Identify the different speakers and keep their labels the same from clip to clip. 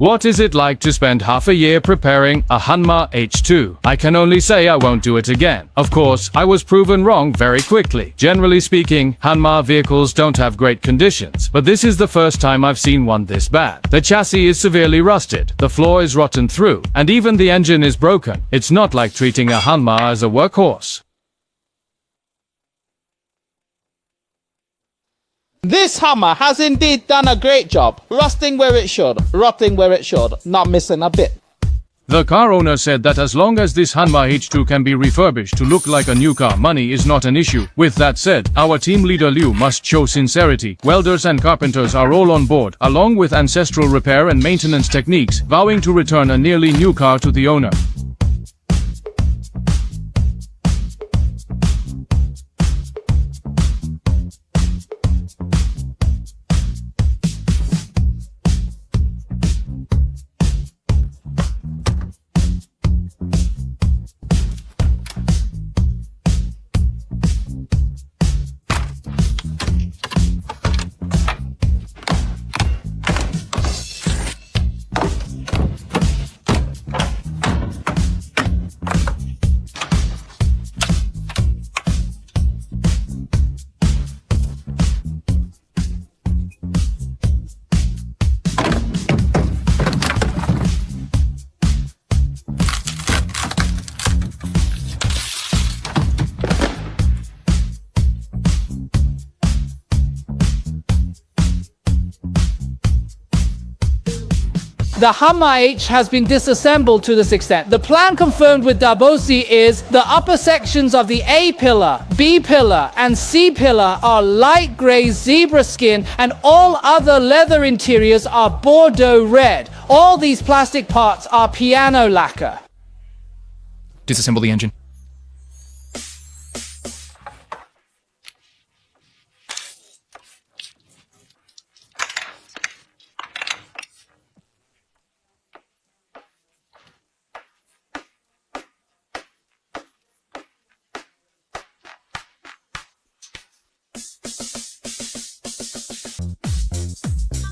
Speaker 1: What is it like to spend half a year preparing a Hanma H2? I can only say I won't do it again. Of course, I was proven wrong very quickly. Generally speaking, Hanma vehicles don't have great conditions, but this is the first time I've seen one this bad. The chassis is severely rusted, the floor is rotten through, and even the engine is broken. It's not like treating a Hanma as a workhorse.
Speaker 2: This hammer has indeed done a great job, rusting where it should, rotting where it should, not missing a bit.
Speaker 1: The car owner said that as long as this Hanma H2 can be refurbished to look like a new car, money is not an issue. With that said, our team leader Liu must show sincerity. Welders and carpenters are all on board, along with ancestral repair and maintenance techniques, vowing to return a nearly new car to the owner.
Speaker 3: The Hanma H has been disassembled to this extent. The plan confirmed with Dabosi is the upper sections of the A pillar, B pillar, and C pillar are light grey zebra skin, and all other leather interiors are Bordeaux red. All these plastic parts are piano lacquer.
Speaker 4: Disassemble the engine.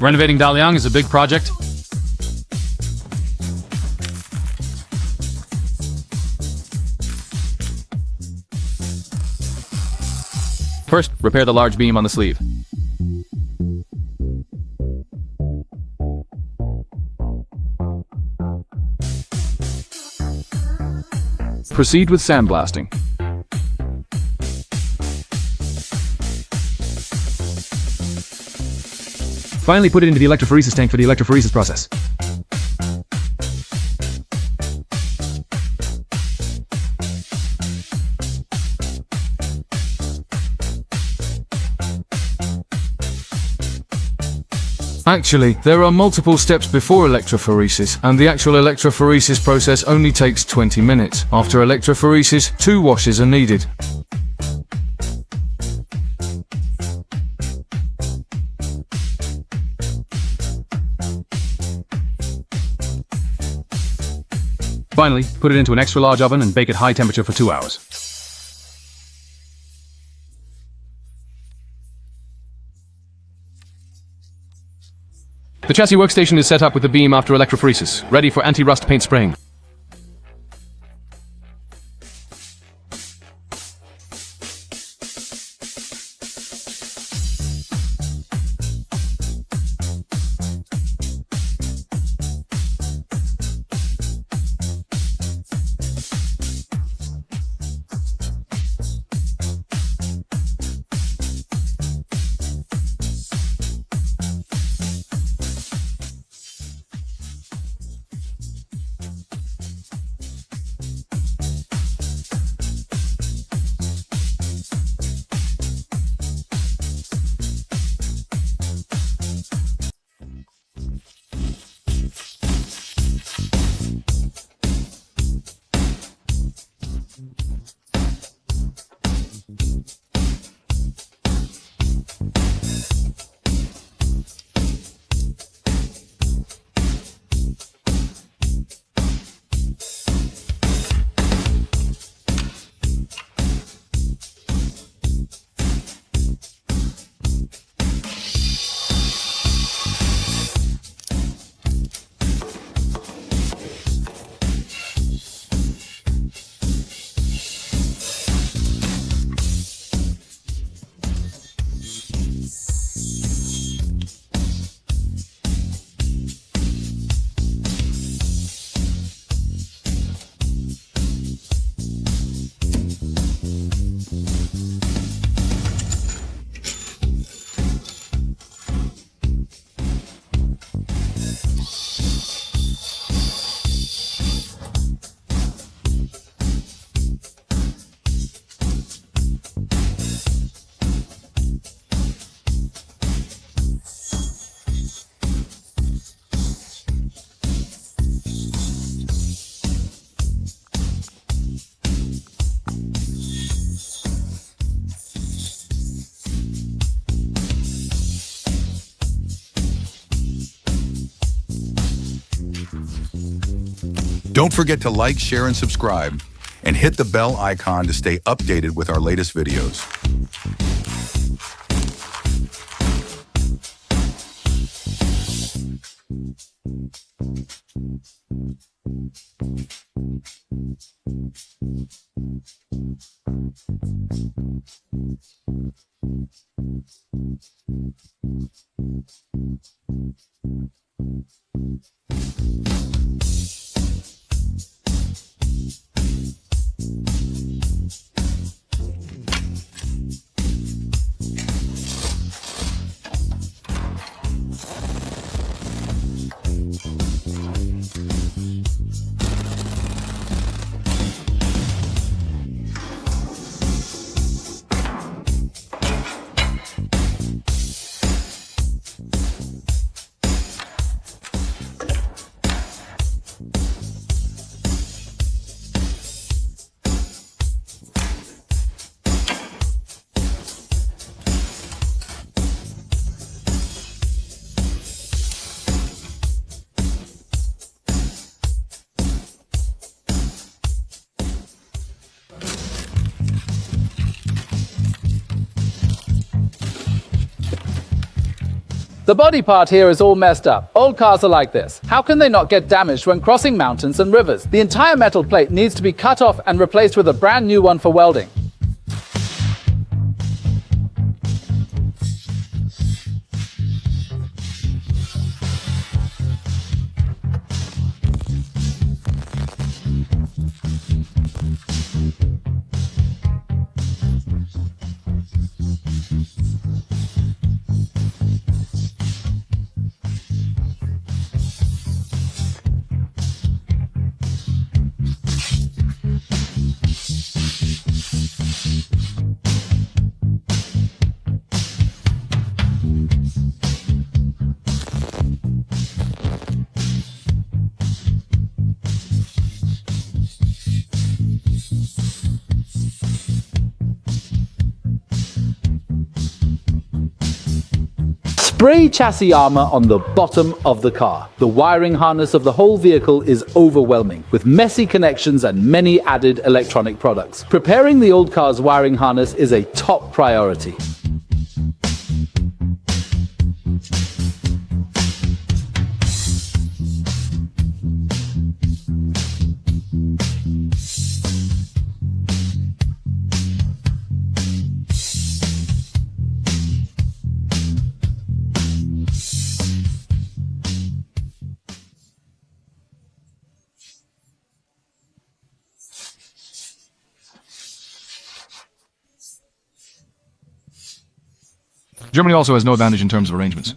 Speaker 1: Renovating Daliang is a big project.
Speaker 4: First, repair the large beam on the sleeve. Proceed with sandblasting. Finally, put it into the electrophoresis tank for the electrophoresis process.
Speaker 1: Actually, there are multiple steps before electrophoresis, and the actual electrophoresis process only takes 20 minutes. After electrophoresis, 2 washes are needed.
Speaker 4: Finally, put it into an extra large oven and bake at high temperature for 2 hours. The chassis workstation is set up with the beam after electrophoresis, ready for anti-rust paint spraying.
Speaker 5: Don't forget to like, share, and subscribe, and hit the bell icon to stay updated with our latest videos.
Speaker 3: The body part here is all messed up. Old cars are like this. How can they not get damaged when crossing mountains and rivers? The entire metal plate needs to be cut off and replaced with a brand new one for welding. Spray chassis armor on the bottom of the car. The wiring harness of the whole vehicle is overwhelming, with messy connections and many added electronic products. Preparing the old car's wiring harness is a top priority.
Speaker 4: Germany also has no advantage in terms of arrangements.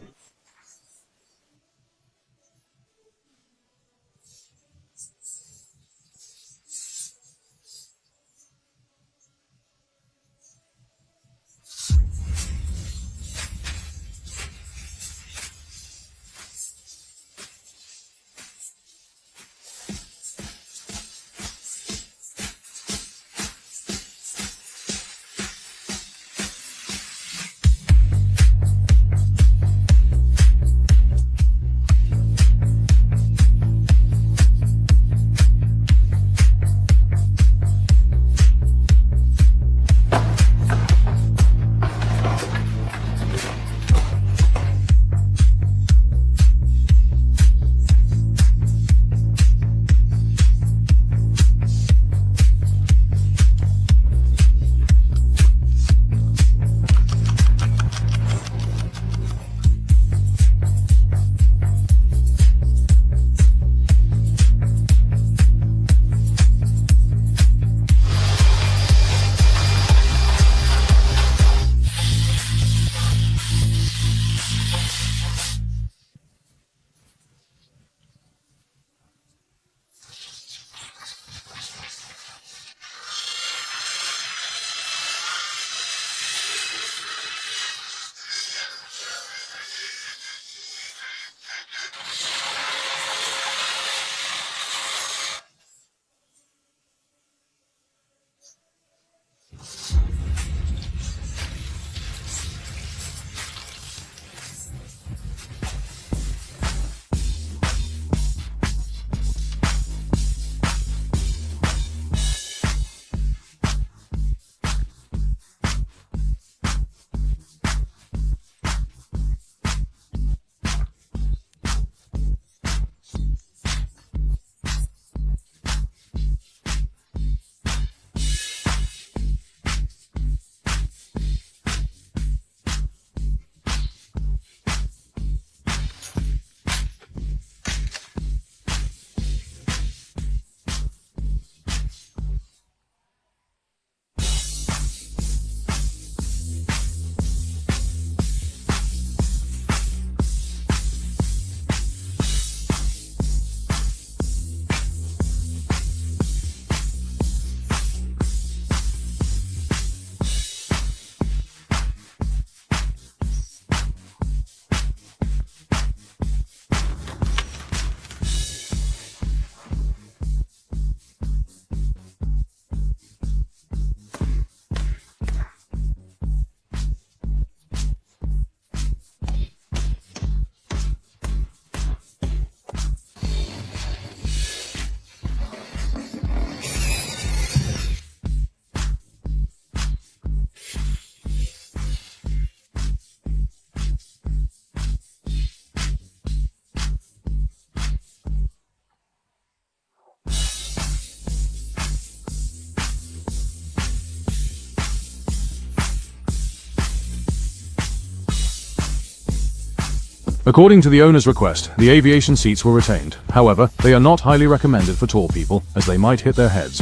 Speaker 6: According to the owner's request, the aviation seats were retained. However, they are not highly recommended for tall people, as they might hit their heads.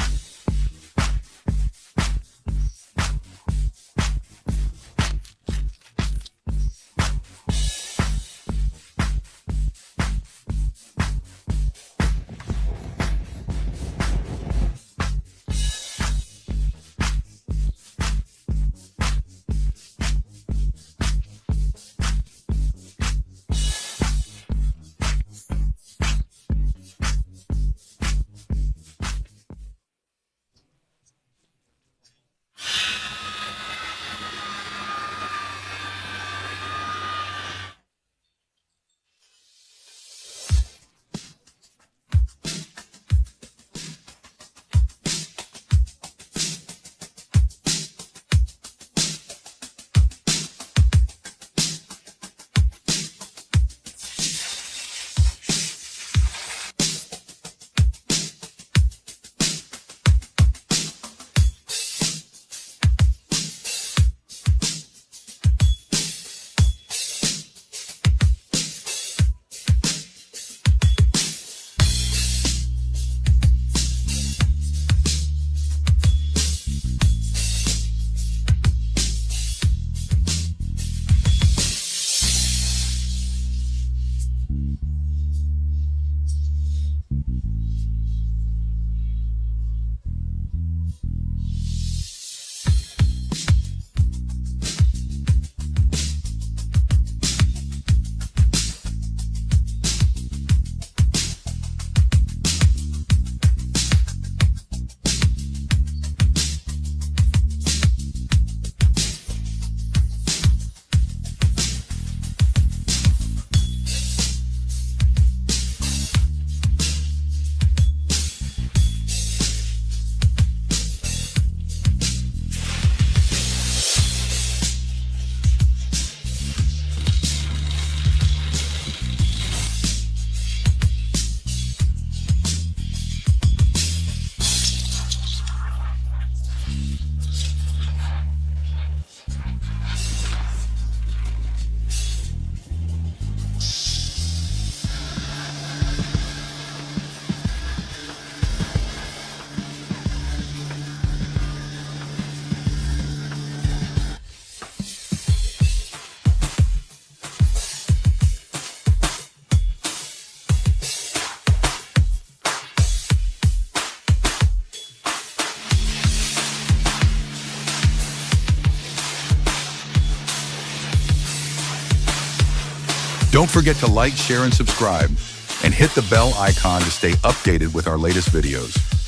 Speaker 5: Don't forget to like, share, and subscribe, and hit the bell icon to stay updated with our latest videos.